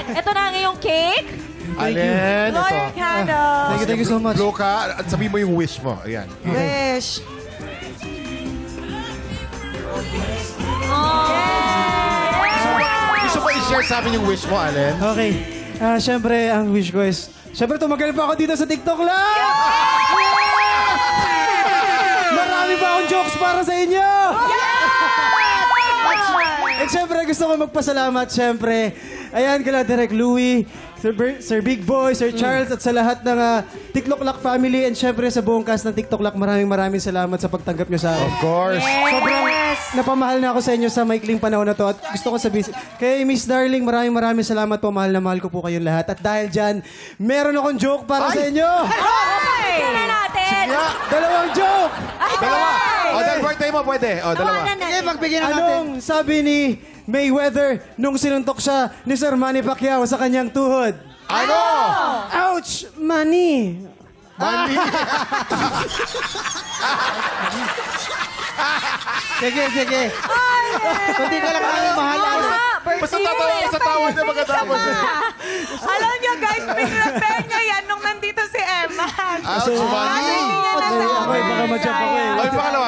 ito na ang iyong cake. Alin, ito. Lawyer candle. Thank you so much. Blow ka at sabihin mo yung wish mo. Ayan. Wish. Gusto ko i-share sa amin yung wish mo, Allen? Okay. Siyempre, ang wish ko is, siyempre, tumagal pa ako dito sa TikTok Live! Marami pa akong jokes para sa inyo! At siyempre, gusto ko magpasalamat, siyempre. Ayan, kala Direk Louie, Sir Big Boy, Sir Charles, at sa lahat ng TikTok Lock family. And siyempre, sa buong cast ng TikTok Lock, maraming salamat sa pagtanggap nyo sa akin. Of course. Sobrang napamahal na ako sa inyo sa maikling panahon na to. At gusto ko sabihin, kay Miss Darling, maraming salamat po. Mahal na mahal ko po kayong lahat. At dahil dyan, meron akong joke para sa inyo. Tingnan natin. Dalawang joke! Dalawa. O, dahil birthday mo, pwede. O, dalawa. Sige, pagbigyan na natin. Anong sabi ni Mayweather nung sinuntok siya ni Sir Manny Pacquiao sa kanyang tuhod? Ano? Ouch! Manny! Mani. Sige. Hindi ka lang namin mahalan. Basta tawa niya pagkatapos. Alam niyo guys, pinrepare niya yan nung nandito si Emma. Ouch, Mani. Hindi niya nasabi. Baka ma-jump ako eh. Ay, pangalawa.